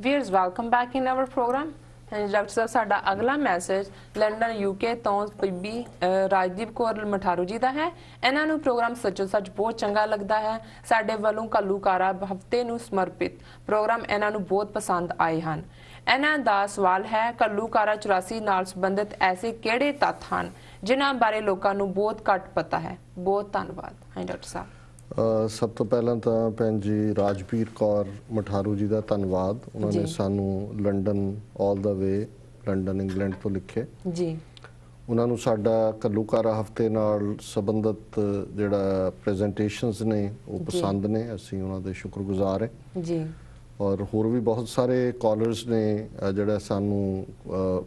Viewers, welcome back in our program. And Dr. Sir, ਸਾਡਾ ਅਗਲਾ message London UK ਤੋਂ ਬੀਬੀ ਰਾਜਦੀਪ ਕੌਰ ਮਠਾਰੂ ਜੀ ਦਾ ਹੈ। ਇਹਨਾਂ ਨੂੰ ਪ੍ਰੋਗਰਾਮ ਸੱਚੋ ਸੱਚ ਬਹੁਤ ਚੰਗਾ ਲੱਗਦਾ ਹੈ। ਸਾਡੇ ਵੱਲੋਂ ਘੱਲੂਘਾਰਾ ਹਫਤੇ ਨੂੰ ਸਮਰਪਿਤ ਪ੍ਰੋਗਰਾਮ ਇਹਨਾਂ ਨੂੰ ਬਹੁਤ ਪਸੰਦ ਆਏ ਹਨ। ਇਹਨਾਂ ਦਾ ਸਵਾਲ ਹੈ, ਘੱਲੂਘਾਰਾ 84 ਨਾਲ ਸੰਬੰਧਿਤ ਐਸੇ ਕਿਹੜੇ ਤੱਥ ਹਨ ਜਿਨ੍ਹਾਂ ਬਾਰੇ ਲੋਕਾਂ ਨੂੰ ਬਹੁਤ ਘੱਟ ਪਤਾ ਹੈ। ਬਹੁਤ ਧੰਨਵਾਦ। ਹਾਂ ਡਾਕਟਰ ਸਾਹਿਬ। सब तो पहला तो भैन जी राजबीर कौर मठारू जी का धन्यवाद। उन्होंने सानू London all the way London England तो लिखे जी। उन्होंने साडा घल्लूघारा हफ्ते नाल संबंधित जिहड़ा प्रेजेंटेशनस ने वो पसंद ने, असीं उन्हां दे शुक्रगुजार हैं जी। और होर भी बहुत सारे कॉलर्स ने जिहड़ा सानू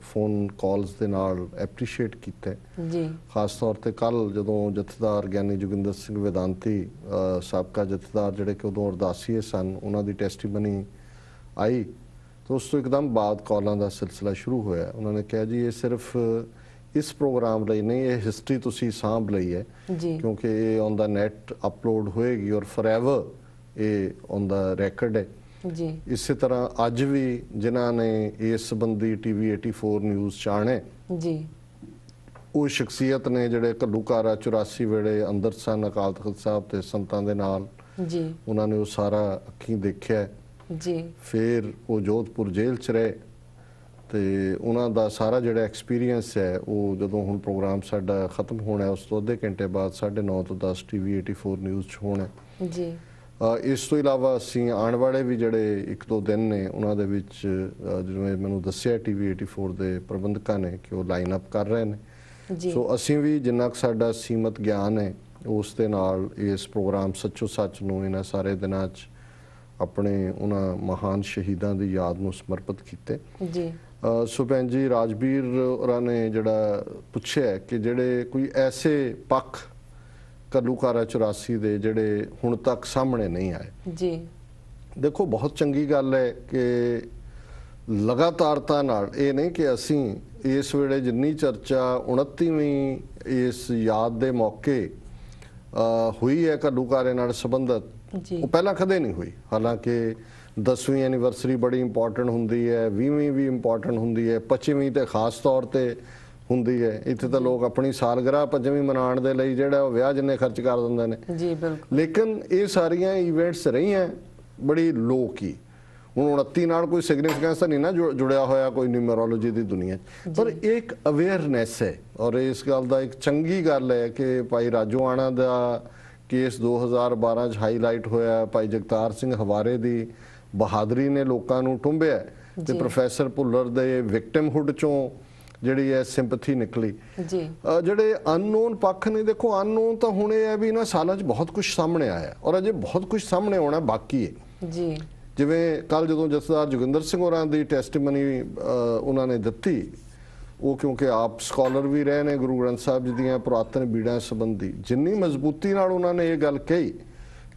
फोन कॉल्स दे नाल एप्रीशिएट कीता जी। खास तौर ते कल जदों जथेदार ज्ञानी जोगिंदर सिंह वेदांती साबका जथेदार जिहड़े कि उदों अरदासीए सन, उन्हां दी टेस्टीमनी आई तो उस तो एकदम बाद कॉलों का सिलसिला शुरू होया। उन्होंने कहा जी ये सिर्फ इस प्रोग्राम लिए नहीं, ये हिस्टरी तुसी सांभ लई है जी। क्योंकि ये ऑन द नैट अपलोड होएगी और फॉरएवर ये ऑन द रिकॉर्ड है जी। इसी तरह अज भी जिन्हों ने इस संबंधी TV 84 न्यूज़ चाहने जी, वो शख्सियत ने जिहड़े घल्लूघारा 84 वेले अंदर सन अकाल तख्त साहब ते संतां दे नाल जी। उन्होंने वो सारा अखीं देखिया जी। फिर वो जोधपुर जेल च रहे तो उन्हों दा सारा जिहड़ा एक्सपीरियंस है वो जदों हुण प्रोग्राम साडा खत्म होना है उस तो अद्धे घंटे बाद 9:30 तो 10 TV 84 न्यूज़ च होना जी। इस तो इलावा असीं आने वाले भी जिहड़े 1-2 दिन ने उन्हां दे विच जिवें मैनूं दस्सिआ TV 84 दे प्रबंधकां ने कि वो लाइन अप कर रहे हैं। सो असीं भी जिन्ना क साडा सीमत ज्ञान है उस दे नाल इस प्रोग्राम सच्चो सच नूं इन्हां सारे दिनां च अपने उन्हां महान शहीदां दी याद नूं समर्पित कीते जी। सो भैन जी राजबीर होरां ने जिहड़ा पुछिआ कि जिहड़े कोई ऐसे पक्ष घल्लूघारा 84 दे जिहड़े हुण तक सामने नहीं आए जी। देखो बहुत चंगी गल है कि लगातारता नाल ये नहीं कि असीं इस वेले जिन्नी चर्चा 29वीं इस याद दे मौके हुई है घल्लूघारे नाल संबंधित, वो पहला कदे नहीं हुई। हालांकि 10वीं एनिवर्सरी बड़ी इंपॉर्टेंट हुंदी है, 20वीं भी इंपॉर्टेंट हुंदी है, 25वीं ते खास तौर ते हुंदी है। इत्थे तो लोग अपनी सालगिरह 25वीं मनाउण दे लई जिहड़ा विआह जिन्ने खर्च कर दिंदे ने जी बिल्कुल। लेकिन ये सारियां इवेंट्स रही हैं बड़ी लो की। हुण 29 नाल कोई सिग्निफिकेंस तो नहीं ना जुड़िया होया कोई न्यूमरोलॉजी दी दुनिया, पर एक अवेयरनैस है और इस गल दा एक चंगी गल है कि भाई राजोआणा दा केस 2012 च हाईलाइट होया, भाई जगतार सिंह हवारे दी बहादरी ने लोकां नूं टुंबिया ते प्रोफैसर भुल्लर दे विक्टिमहुड चों जिहड़ी है सिंपथी निकली जी। जिहड़े अननोन पक्ष ने, देखो अननोन तो हुण ये है भी इन्हां सालां च बहुत कुछ सामने आया और अजे बहुत कुछ सामने आना बाकी है जी। जिवें कल जदों जथेदार जोगिंदर सिंह होरां दी टेस्टीमनी उन्होंने दित्ती, वो क्योंकि आप स्कॉलर भी रहे ने गुरु ग्रंथ साहब जी दीआं पुरातन बीड़ां संबंधी, जिन्नी मजबूती नाल उन्होंने ये गल कही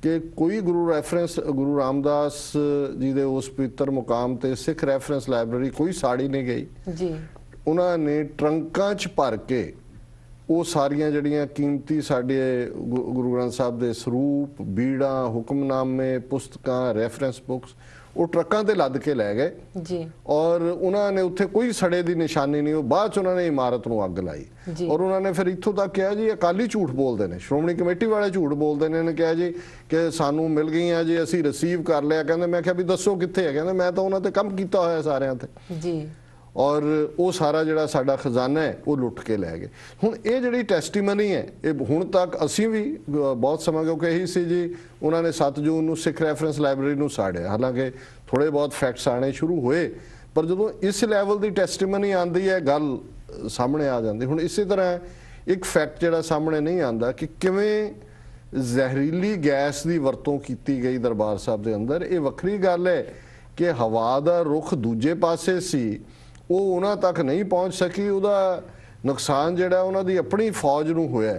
कि कोई गुरु रैफरेंस गुरु रामदास जी दे उस पवित्र मुकाम ते सिख रैफरेंस लाइब्रेरी कोई साड़ी नहीं गई जी। उन्होंने ट्रंकां च भर के वो सारियां जड़ियां कीमती साडे गुरु ग्रंथ साहब दे स्वरूप बीड़ा हुक्मनामे पुस्तकां रैफरेंस बुक्स वो ट्रकों ते लद के लै गए जी। और उन्होंने उत्थे कोई सड़े की निशानी नहीं, बाद च उन्होंने इमारत नूं अग लाई और उन्होंने फिर इत्थों तक कहा जी अकाली झूठ बोलते हैं, श्रोमणी कमेटी वाले झूठ बोलते हैं। इन्होंने कहा जी कि सानू मिल गई जी असी रिसीव कर लिया, कहते मैं क्या भी दसो कित्थे है, कहते मैं तो उन्होंने कम किया होया सारियां ते जी। और वो सारा जिहड़ा साडा खजाना है वो लुट के लै गए। हुण ये जिहड़ी टेस्टीमनी है ये हुण तक असीं भी बहुत समय क्योंकि यही सी जी उन्होंने 7 जून नूं सिख रैफरेंस लाइब्रेरी नूं साड़िया, हालांकि थोड़े बहुत फैक्ट्स आने शुरू हुए पर जदों इस लैवल की टेस्टीमनी आती है गल सामने आ जाती। हुण इसी तरह एक फैक्ट जिहड़ा सामने नहीं आता कि किवें जहरीली गैस की वरतों की गई दरबार साहब के अंदर, ये वक्री गल है कि हवा का रुख दूजे पासे सी वो उन्हां तक नहीं पहुँच सकी, उहदा नुकसान जिहड़ा उन्हां दी अपनी फौज नूं होया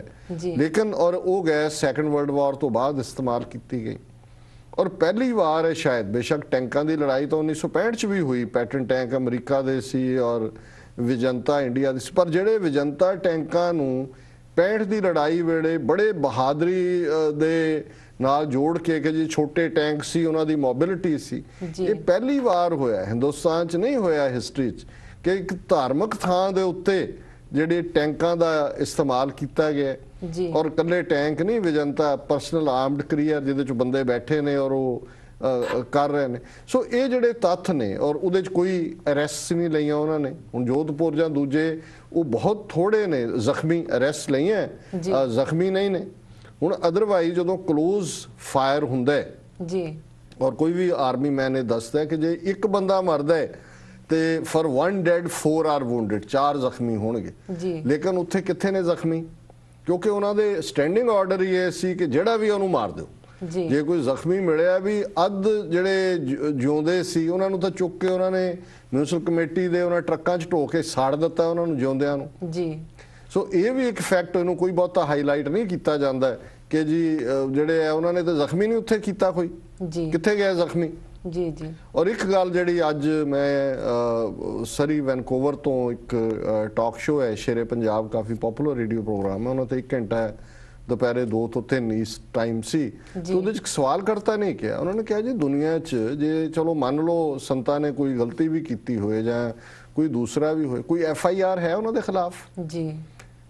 लेकिन और वो गैस सैकेंड वर्ल्ड वॉर तो बाद इस्तेमाल की गई और पहली बार है शायद, बेशक टैंकों की लड़ाई तो 1965 च भी हुई, पैटर्न टैंक अमरीका दे सी और विजंता इंडिया दी सी, पर जिहड़े विजंता टैंकों नूं 65 ਦੀ ਲੜਾਈ ਵੇਲੇ ਬੜੇ ਬਹਾਦਰੀ ਦੇ ਨਾਲ ਜੋੜ ਕੇ ਕਿ ਜੀ ਛੋਟੇ ਟੈਂਕ ਸੀ, ਉਹਨਾਂ ਦੀ ਮੋਬਿਲਿਟੀ ਸੀ। ਇਹ ਪਹਿਲੀ ਵਾਰ ਹੋਇਆ ਹਿੰਦੁਸਤਾਨ 'ਚ, ਨਹੀਂ ਹੋਇਆ ਹਿਸਟਰੀ 'ਚ ਕਿ ਇੱਕ ਧਾਰਮਿਕ ਥਾਂ ਦੇ ਉੱਤੇ ਜਿਹੜੇ ਟੈਂਕਾਂ ਦਾ ਇਸਤੇਮਾਲ ਕੀਤਾ ਗਿਆ। ਔਰ ਇਕੱਲੇ ਟੈਂਕ ਨਹੀਂ, ਵਿਜਨਤਾ ਪਰਸਨਲ ਆਰਮਡ ਕਰੀਅਰ ਜਿਹਦੇ 'ਚ ਬੰਦੇ ਬੈਠੇ ਨੇ ਔਰ ਉਹ ਕਰ ਰਹੇ ਨੇ। ਸੋ ਇਹ ਜਿਹੜੇ ਤੱਥ ਨੇ, ਔਰ ਉਹਦੇ 'ਚ ਕੋਈ ਅਰੈਸਟ ਨਹੀਂ ਲਈਆਂ ਉਹਨਾਂ ਨੇ। ਹੁਣ ਜੋਧਪੁਰ ਜਾਂ ਦੂਜੇ ਉਹ ਬਹੁਤ ਥੋੜੇ ਨੇ ਜ਼ਖਮੀ ਅਰੈਸਟ ਲਈਆਂ, ਜ਼ਖਮੀ ਨਹੀਂ ਨੇ। ਹੁਣ ਅਦਰਵਾਈਜ਼ ਜਦੋਂ ਕਲੋਜ਼ ਫਾਇਰ ਹੁੰਦਾ ਹੈ ਔਰ ਕੋਈ ਵੀ ਆਰਮੀ ਮੈਨ ਇਹ ਦੱਸਦਾ ਕਿ ਜੇ ਇੱਕ ਬੰਦਾ ਮਰਦਾ ਹੈ ਤੇ ਫॉर 1 ਡੈਡ 4 ਆਰ ਵੂਨਡਡ, 4 ਜ਼ਖਮੀ ਹੋਣਗੇ। ਲੇਕਿਨ ਉੱਥੇ ਕਿੱਥੇ ਨੇ ਜ਼ਖਮੀ? ਕਿਉਂਕਿ ਉਹਨਾਂ ਦੇ ਸਟੈਂਡਿੰਗ ਆਰਡਰ ਹੀ ਇਹ ਸੀ ਕਿ ਜਿਹੜਾ ਵੀ ਉਹਨੂੰ ਮਾਰ ਦਿਓ। ਜੇ ਕੋਈ ਜ਼ਖਮੀ ਮਿਲਿਆ ਵੀ, ਅੱਧ ਜਿਹੜੇ ਜਿਉਂਦੇ ਸੀ ਉਹਨਾਂ ਨੂੰ ਤਾਂ ਚੁੱਕ ਕੇ ਉਹਨਾਂ ਨੇ ਮਿਊਨਿਸਪਲ ਕਮੇਟੀ ਦੇ ਉਹਨਾਂ ਟਰੱਕਾਂ 'ਚ ਢੋ ਕੇ ਸਾੜ ਦਿੱਤਾ ਉਹਨਾਂ ਨੂੰ ਜਿਉਂਦਿਆਂ ਨੂੰ। ਸੋ ਇਹ ਵੀ ਇੱਕ ਫੈਕਟ, ਇਹਨੂੰ ਕੋਈ ਬਹੁਤਾ ਹਾਈਲਾਈਟ ਨਹੀਂ ਕੀਤਾ ਜਾਂਦਾ ਕਿ ਜੀ ਜਿਹੜੇ ਆ ਉਹਨਾਂ ਨੇ ਤਾਂ ਜ਼ਖਮੀ ਨਹੀਂ ਉੱਥੇ ਕੀਤਾ ਕੋਈ, ਕਿੱਥੇ ਗਿਆ ਜ਼ਖਮੀ? ਔਰ ਇੱਕ ਗੱਲ ਜਿਹੜੀ ਅੱਜ ਮੈਂ ਸਰੀ ਵੈਨਕੂਵਰ ਤੋਂ ਇੱਕ ਟਾਕ ਸ਼ੋ ਹੈ ਸ਼ੇਰੇ ਪੰਜਾਬ, ਕਾਫੀ ਪਪੂਲਰ ਰੇਡੀਓ ਪ੍ਰੋਗਰਾਮ ਹੈ, ਉਹਨਾਂ ਤੇ 1 ਘੰਟਾ ਦੁਪਹਿਰੇ 2 ਤੋਂ 3 ਇਸ ਟਾਈਮ ਸੀ। ਤੇ ਉਹਦੇ 'ਚ ਸਵਾਲ ਕਰਤਾ ਨਹੀਂ ਕਿਹਾ, ਉਹਨਾਂ ਨੇ ਕਿਹਾ ਜੀ ਦੁਨੀਆ 'ਚ ਜੇ ਚਲੋ ਮੰਨ ਲਓ ਸੰਤਾਂ ਨੇ ਕੋਈ ਗਲਤੀ ਵੀ ਕੀਤੀ ਹੋਏ ਜਾਂ ਕੋਈ ਦੂਸਰਾ ਵੀ ਹੋਏ, ਕੋਈ FIR ਹੈ ਉਹਨਾਂ ਦੇ ਖਿਲਾਫ?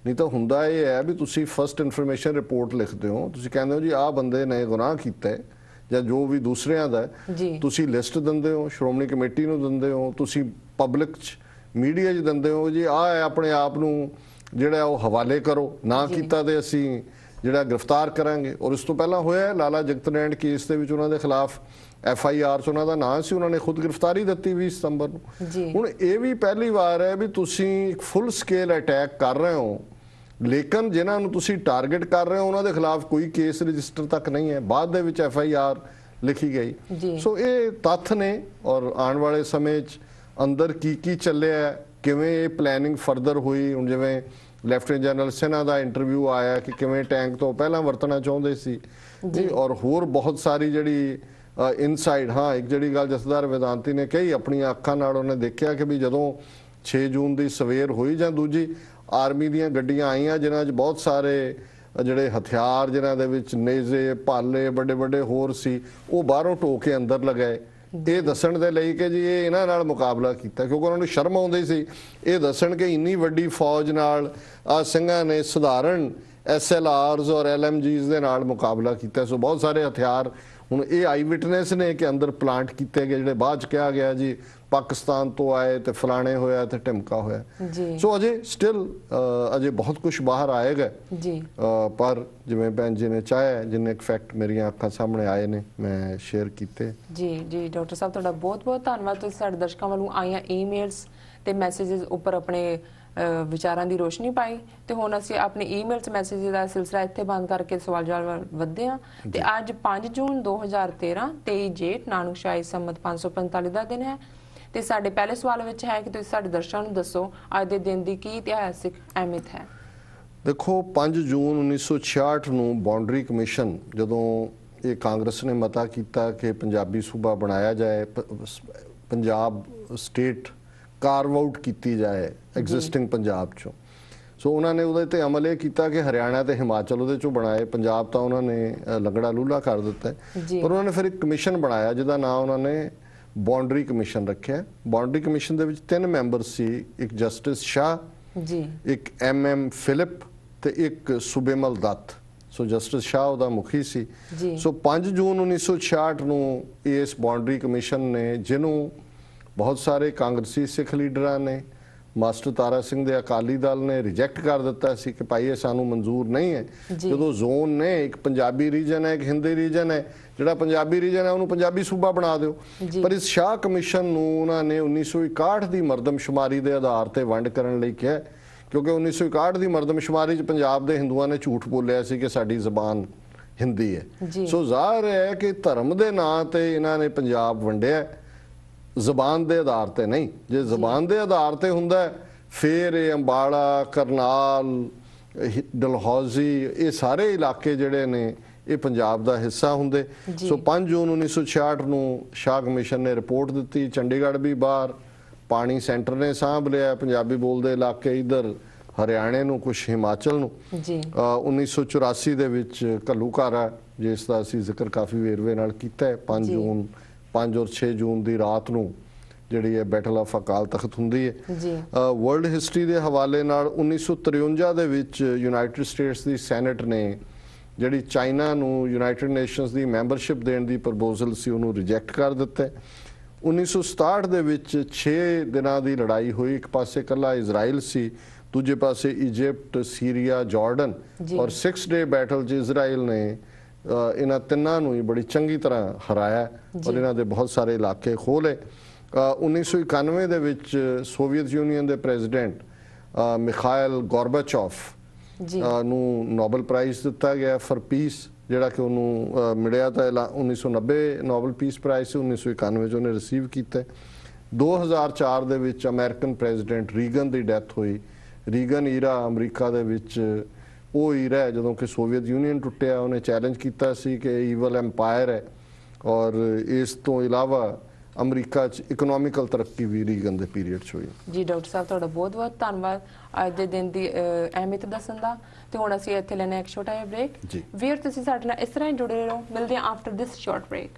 ਨਹੀਂ ਤਾਂ ਹੁੰਦਾ ਇਹ ਹੈ ਵੀ ਤੁਸੀਂ ਫਸਟ ਇਨਫੋਰਮੇਸ਼ਨ ਰਿਪੋਰਟ ਲਿਖਦੇ ਹੋ, ਤੁਸੀਂ ਕਹਿੰਦੇ ਹੋ ਜੀ ਆਹ ਬੰਦੇ ਨੇ ਗੁਨਾਹ ਕੀਤਾ ਹੈ ਜਾਂ ਜੋ ਵੀ ਦੂਸਰਿਆਂ ਦਾ, ਤੁਸੀਂ ਲਿਸਟ ਦਿੰਦੇ ਹੋ, ਸ਼੍ਰੋਮਣੀ ਕਮੇਟੀ ਨੂੰ ਦਿੰਦੇ ਹੋ, ਤੁਸੀਂ ਪਬਲਿਕ 'ਚ ਮੀਡੀਆ 'ਚ ਦਿੰਦੇ ਹੋ ਜੀ ਆਹ ਹੈ, ਆਪਣੇ ਆਪ ਨੂੰ ਜਿਹੜਾ ਉਹ ਹਵਾਲੇ ਕਰੋ, ਨਾ ਕੀਤਾ ਤੇ ਅਸੀਂ ਜਿਹੜਾ ਗ੍ਰਿਫਤਾਰ ਕਰਾਂਗੇ। ਔਰ ਇਸ ਤੋਂ ਪਹਿਲਾਂ ਹੋਇਆ ਲਾਲਾ ਜਗਤ ਕੇਸ ਦੇ ਵਿੱਚ ਉਹਨਾਂ ਦੇ ਖਿਲਾਫ FIR 'ਚ ਉਹਨਾਂ ਦਾ ਨਾਂ ਸੀ, ਉਹਨਾਂ ਨੇ ਖੁਦ ਗ੍ਰਿਫਤਾਰੀ ਦਿੱਤੀ 20 ਸਤੰਬਰ ਨੂੰ। ਹੁਣ ਇਹ ਵੀ ਪਹਿਲੀ ਵਾਰ ਹੈ ਵੀ ਤੁਸੀਂ ਇੱਕ ਫੁੱਲ ਸਕੇਲ ਅਟੈਕ ਕਰ ਰਹੇ ਹੋ, ਲੇਕਿਨ ਜਿਨ੍ਹਾਂ ਨੂੰ ਤੁਸੀਂ ਟਾਰਗੇਟ ਕਰ ਰਹੇ ਹੋ ਉਹਨਾਂ ਦੇ ਖਿਲਾਫ ਕੋਈ ਕੇਸ ਰਜਿਸਟਰ ਤੱਕ ਨਹੀਂ ਹੈ, ਬਾਅਦ ਦੇ ਵਿੱਚ FIR ਲਿਖੀ ਗਈ। ਸੋ ਇਹ ਤੱਥ ਨੇ, ਔਰ ਆਉਣ ਵਾਲੇ ਸਮੇਂ 'ਚ ਅੰਦਰ ਕੀ ਚੱਲਿਆ, ਕਿਵੇਂ ਇਹ ਪਲੈਨਿੰਗ ਫਰਦਰ ਹੋਈ। ਹੁਣ ਜਿਵੇਂ ਲੈਫਟੀਨੈਂਟ ਜਨਰਲ ਸਿਨਹਾ ਦਾ ਇੰਟਰਵਿਊ ਆਇਆ ਕਿ ਕਿਵੇਂ ਟੈਂਕ ਤੋਂ ਪਹਿਲਾਂ ਵਰਤਣਾ ਚਾਹੁੰਦੇ ਸੀ ਜੀ, ਔਰ ਹੋਰ ਬਹੁਤ ਸਾਰੀ ਜਿਹੜੀ ਇਨਸਾਈਡ। ਹਾਂ, ਇੱਕ ਜਿਹੜੀ ਗੱਲ ਜਥੇਦਾਰ ਵੇਦਾਂਤੀ ਨੇ ਕਹੀ, ਆਪਣੀਆਂ ਅੱਖਾਂ ਨਾਲ ਉਹਨੇ ਦੇਖਿਆ ਕਿ ਵੀ ਜਦੋਂ 6 ਜੂਨ ਦੀ ਸਵੇਰ ਹੋਈ ਜਾਂ ਦੂਜੀ, ਆਰਮੀ ਦੀਆਂ ਗੱਡੀਆਂ ਆਈਆਂ ਜਿਨ੍ਹਾਂ 'ਚ ਬਹੁਤ ਸਾਰੇ ਜਿਹੜੇ ਹਥਿਆਰ, ਜਿਨ੍ਹਾਂ ਦੇ ਵਿੱਚ ਨੇਜ਼ੇ, ਭਾਲੇ, ਵੱਡੇ ਵੱਡੇ ਹੋਰ ਸੀ, ਉਹ ਬਾਹਰੋਂ ਢੋ ਕੇ ਅੰਦਰ ਲਗਾਏ, ਇਹ ਦੱਸਣ ਦੇ ਲਈ ਕਿ ਜੀ ਇਹ ਇਹਨਾਂ ਨਾਲ ਮੁਕਾਬਲਾ ਕੀਤਾ, ਕਿਉਂਕਿ ਉਹਨਾਂ ਨੂੰ ਸ਼ਰਮ ਆਉਂਦੀ ਸੀ ਇਹ ਦੱਸਣ ਕਿ ਇੰਨੀ ਵੱਡੀ ਫੌਜ ਨਾਲ ਸਿੰਘਾਂ ਨੇ ਸਧਾਰਨ SLRs ਔਰ LMGs ਦੇ ਨਾਲ ਮੁਕਾਬਲਾ ਕੀਤਾ। ਸੋ ਬਹੁਤ ਸਾਰੇ ਹਥਿਆਰ ਹੁਣ ਇਹ ਆਈ ਵਿਟਨੈਸ ਨੇ ਕਿ ਅੰਦਰ ਪਲਾਂਟ ਕੀਤੇ ਗਏ, ਜਿਹੜੇ ਬਾਅਦ 'ਚ ਕਿਹਾ ਗਿਆ ਜੀ ਪਾਕਿਸਤਾਨ ਤੋਂ ਆਏ ਤੇ ਫਲਾਣੇ ਹੋਇਆ ਤੇ ਢਿਮਕਾ ਹੋਇਆ। ਸੋ ਅਜੇ ਸਟਿਲ ਅਜੇ ਬਹੁਤ ਕੁਝ ਬਾਹਰ ਆਏਗਾ ਪਰ ਜਿਵੇਂ ਭੈਣ ਜੀ ਨੇ ਚਾਹਿਆ, ਜਿੰਨੇ ਫੈਕਟ ਮੇਰੀਆਂ ਅੱਖਾਂ ਸਾਹਮਣੇ ਆਏ ਨੇ ਮੈਂ ਸ਼ੇਅਰ ਕੀਤੇ। ਜੀ ਡਾਕਟਰ ਸਾਹਿਬ, ਤੁਹਾਡਾ ਬਹੁਤ ਧੰਨਵਾਦ। ਤੁਸੀਂ ਸਾਡੇ ਦਰਸ਼ਕਾਂ ਵੱਲੋਂ ਆਈਆਂ ਈਮੇਲਸ ਤੇ ਮੈਸੇजेस ਉੱਪਰ ਆਪਣੇ ਵਿਚਾਰਾਂ ਦੀ ਰੋਸ਼ਨੀ ਪਾਈ। ਤੇ ਹੁਣ ਅਸੀਂ ਆਪਣੇ ਈਮੇਲਸ ਮੈਸੇजेस ਦਾ ਸਿਲਸਿਲਾ ਇੱਥੇ ਬੰਦ ਕਰਕੇ ਸਵਾਲ ਜਵਾਬ ਵਧਦੇ ਹਾਂ। ਤੇ ਅੱਜ 5 ਜੂਨ 2013 23 ਜੇਠ ਨਾਨਕਸ਼ਾਹੀ ਸੰਮਤ 545 ਦਾ ਦਿਨ ਹੈ। ਤੇ ਸਾਡੇ ਪਹਿਲੇ ਸਵਾਲ ਵਿੱਚ ਹੈ ਕਿ ਤੁਸੀਂ ਸਾਡੇ ਦਰਸ਼ਕਾਂ ਨੂੰ ਦੱਸੋ ਅੱਜ ਦੇ ਦਿਨ ਦੀ ਕੀ ਇਤਿਹਾਸਿਕ ਅਹਿਮੀਅਤ ਹੈ। ਦੇਖੋ, 5 ਜੂਨ 1966 ਨੂੰ ਬਾਉਂਡਰੀ ਕਮਿਸ਼ਨ, ਜਦੋਂ ਇਹ ਕਾਂਗਰਸ ਨੇ ਮਤਾ ਕੀਤਾ ਕਿ ਪੰਜਾਬੀ ਸੂਬਾ ਬਣਾਇਆ ਜਾਏ, ਪੰਜਾਬ ਸਟੇਟ ਕਾਰਵ ਆਊਟ ਕੀਤੀ ਜਾਏ ਐਗਜ਼ਿਸਟਿੰਗ ਪੰਜਾਬ ਚੋਂ, ਸੋ ਉਹਨਾਂ ਨੇ ਉਹਦੇ ਤੇ ਅਮਲ ਇਹ ਕੀਤਾ ਕਿ ਹਰਿਆਣਾ ਤੇ ਹਿਮਾਚਲ ਉਹਦੇ ਚੋਂ ਬਣਾਏ, ਪੰਜਾਬ ਤਾਂ ਉਹਨਾਂ ਨੇ ਲੰਗੜਾ ਲੂਲਾ ਕਰ ਦਿੱਤਾ। ਪਰ ਉਹਨਾਂ ਨੇ ਫਿਰ ਇੱਕ ਕਮਿਸ਼ਨ ਬਣਾਇਆ ਜਿਹਦਾ ਨਾਮ ਉਹਨਾਂ ਨੇ ਬਾਉਂਡਰੀ ਕਮਿਸ਼ਨ ਰੱਖਿਆ। ਬਾਉਂਡਰੀ ਕਮਿਸ਼ਨ ਦੇ ਵਿੱਚ 3 ਮੈਂਬਰ ਸੀ, ਇੱਕ ਜਸਟਿਸ ਸ਼ਾਹ, ਇੱਕ MM ਫਿਲਿਪ ਤੇ ਇੱਕ ਸੁਬੇਮਲ ਦੱਤ। ਸੋ ਜਸਟਿਸ ਸ਼ਾਹ ਉਹਦਾ ਮੁਖੀ ਸੀ। ਸੋ 5 ਜੂਨ 1966 ਨੂੰ ਇਸ ਬਾਉਂਡਰੀ ਕਮਿਸ਼ਨ ਨੇ, ਜਿਹਨੂੰ ਬਹੁਤ ਸਾਰੇ ਕਾਂਗਰਸੀ ਸਿੱਖ ਲੀਡਰਾਂ ਨੇ, ਮਾਸਟਰ ਤਾਰਾ ਸਿੰਘ ਦੇ ਅਕਾਲੀ ਦਲ ਨੇ ਰਿਜੈਕਟ ਕਰ ਦਿੱਤਾ ਸੀ ਕਿ ਭਾਈ ਇਹ ਸਾਨੂੰ ਮਨਜ਼ੂਰ ਨਹੀਂ ਹੈ। ਜਦੋਂ ਜ਼ੋਨ ਨੇ ਇੱਕ ਪੰਜਾਬੀ ਰੀਜਨ ਹੈ, ਇੱਕ ਹਿੰਦੀ ਰੀਜਨ ਹੈ, ਜਿਹੜਾ ਪੰਜਾਬੀ ਰੀਜਨ ਹੈ ਉਹਨੂੰ ਪੰਜਾਬੀ ਸੂਬਾ ਬਣਾ ਦਿਓ। ਪਰ ਇਸ ਸ਼ਾਹ ਕਮਿਸ਼ਨ ਨੂੰ ਉਹਨਾਂ ਨੇ 1961 ਦੀ ਮਰਦਮਸ਼ੁਮਾਰੀ ਦੇ ਆਧਾਰ ਤੇ ਵੰਡ ਕਰਨ ਲਈ ਕਿਹਾ, ਕਿਉਂਕਿ 1961 ਦੀ ਮਰਦਮਸ਼ੁਮਾਰੀ 'ਚ ਪੰਜਾਬ ਦੇ ਹਿੰਦੂਆਂ ਨੇ ਝੂਠ ਬੋਲਿਆ ਸੀ ਕਿ ਸਾਡੀ ਜ਼ਬਾਨ ਹਿੰਦੀ ਹੈ। ਸੋ ਜ਼ਾਹਰ ਹੈ ਕਿ ਧਰਮ ਦੇ ਨਾਂ ਤੇ ਇਹਨਾਂ ਨੇ ਪੰਜਾਬ ਵੰਡਿਆ, ਜ਼ਬਾਨ ਦੇ ਆਧਾਰ ਤੇ ਨਹੀਂ। ਜੇ ਜ਼ਬਾਨ ਦੇ ਆਧਾਰ ਤੇ ਹੁੰਦਾ ਫਿਰ ਇਹ ਅੰਬਾਲਾ, ਕਰਨਾਲ, ਡਲਹੌਜ਼ੀ, ਇਹ ਸਾਰੇ ਇਲਾਕੇ ਜਿਹੜੇ ਨੇ ਇਹ ਪੰਜਾਬ ਦਾ ਹਿੱਸਾ ਹੁੰਦੇ। ਸੋ 5 ਜੂਨ 1966 ਨੂੰ ਸ਼ਾਹ ਕਮਿਸ਼ਨ ਨੇ ਰਿਪੋਰਟ ਦਿੱਤੀ। ਚੰਡੀਗੜ੍ਹ ਵੀ ਬਾਹਰ, ਪਾਣੀ ਸੈਂਟਰ ਨੇ ਸਾਂਭ ਲਿਆ, ਪੰਜਾਬੀ ਬੋਲਦੇ ਇਲਾਕੇ ਇੱਧਰ ਹਰਿਆਣੇ ਨੂੰ, ਕੁਝ ਹਿਮਾਚਲ ਨੂੰ। ਜੀ 1984 ਦੇ ਵਿੱਚ ਘੱਲੂਘਾਰਾ, ਜਿਸ ਦਾ ਅਸੀਂ ਜ਼ਿਕਰ ਕਾਫੀ ਵੇਰਵੇ ਨਾਲ ਕੀਤਾ ਹੈ। 5 ਔਰ 6 ਜੂਨ ਦੀ ਰਾਤ ਨੂੰ ਜਿਹੜੀ ਹੈ ਬੈਟਲ ਆਫ ਅਕਾਲ ਤਖਤ ਹੁੰਦੀ ਹੈ। ਜੀ ਵਰਲਡ ਹਿਸਟਰੀ ਦੇ ਹਵਾਲੇ ਨਾਲ 1953 ਦੇ ਵਿੱਚ ਯੂਨਾਈਟਿਡ ਸਟੇਟਸ ਦੀ ਸੈਨੇਟ ਨੇ ਜਿਹੜੀ ਚਾਈਨਾ ਨੂੰ ਯੂਨਾਈਟਿਡ ਨੇਸ਼ਨਸ ਦੀ ਮੈਂਬਰਸ਼ਿਪ ਦੇਣ ਦੀ ਪ੍ਰਪੋਜ਼ਲ ਸੀ, ਉਹਨੂੰ ਰਿਜੈਕਟ ਕਰ ਦਿੱਤਾ। 1967 ਦੇ ਵਿੱਚ 6 ਦਿਨਾਂ ਦੀ ਲੜਾਈ ਹੋਈ। ਇੱਕ ਪਾਸੇ ਇਕੱਲਾ ਇਜ਼ਰਾਈਲ ਸੀ, ਦੂਜੇ ਪਾਸੇ ਇਜਿਪਟ, ਸੀਰੀਆ, ਜਾਰਡਨ, ਔਰ 6 ਡੇ ਬੈਟਲ 'ਚ ਇਜ਼ਰਾਈਲ ਨੇ ਇਹਨਾਂ ਤਿੰਨਾਂ ਨੂੰ ਹੀ ਬੜੀ ਚੰਗੀ ਤਰ੍ਹਾਂ ਹਰਾਇਆ ਔਰ ਇਹਨਾਂ ਦੇ ਬਹੁਤ ਸਾਰੇ ਇਲਾਕੇ ਖੋਹ ਲਏ। 1991 ਦੇ ਵਿੱਚ ਸੋਵੀਅਤ ਯੂਨੀਅਨ ਦੇ ਪ੍ਰੈਜ਼ੀਡੈਂਟ ਮਿਖਾਇਲ ਗੋਰਬਾਚੋਫ ਨੂੰ ਨੋਬਲ ਪ੍ਰਾਈਜ਼ ਦਿੱਤਾ ਗਿਆ ਫॉर ਪੀਸ, ਜਿਹੜਾ ਕਿ ਉਹਨੂੰ ਮਿਲਿਆ ਤਾਂ 1990 ਨੋਬਲ ਪੀਸ ਪ੍ਰਾਈਜ਼ ਸੀ, 1991 'ਚ ਉਹਨੇ ਰਿਸੀਵ ਕੀਤਾ। 2004 ਦੇ ਵਿੱਚ ਅਮਰੀਕਨ ਪ੍ਰੈਜ਼ੀਡੈਂਟ ਰੀਗਨ ਦੀ ਡੈਥ ਹੋਈ। ਰੀਗਨ ਈਰਾ ਅਮਰੀਕਾ ਦੇ ਵਿੱਚ ਉਹ ਈਰਾ ਹੈ ਜਦੋਂ ਕਿ ਸੋਵੀਅਤ ਯੂਨੀਅਨ ਟੁੱਟਿਆ। ਉਹਨੇ ਚੈਲੰਜ ਕੀਤਾ ਸੀ ਕਿ ਈਵਲ ਐਮਪਾਇਰ ਹੈ, ਔਰ ਇਸ ਤੋਂ ਇਲਾਵਾ ਅਮਰੀਕਾ 'ਚ ਇਕਨੋਮਿਕਲ ਤਰੱਕੀ ਵੀ ਰੀਗਨ ਦੇ ਪੀਰੀਅਡ 'ਚ ਹੋਈ। ਜੀ ਡਾਕਟਰ ਸਾਹਿਬ, ਤੁਹਾਡਾ ਬਹੁਤ ਬਹੁਤ ਧੰਨਵਾਦ ਅੱਜ ਦੇ ਦਿਨ ਦੀ ਅਹਿਮੀਅਤ ਦੱਸਣ ਦਾ। ਤੇ ਹੁਣ ਅਸੀਂ ਇੱਥੇ ਲੈਣਾ ਇੱਕ ਛੋਟਾ ਜਿਹਾ ਬ੍ਰੇਕ। ਵੀਰ ਤੁਸੀਂ ਸਾਡੇ ਨਾਲ ਇਸ ਤਰ੍ਹਾਂ ਹੀ ਜੁੜੇ ਰਹੋ, ਮਿਲਦੇ ਹਾਂ ਆਫਟਰ ਦਿਸ ਸ਼ਾਰਟ ਬ੍ਰੇਕ।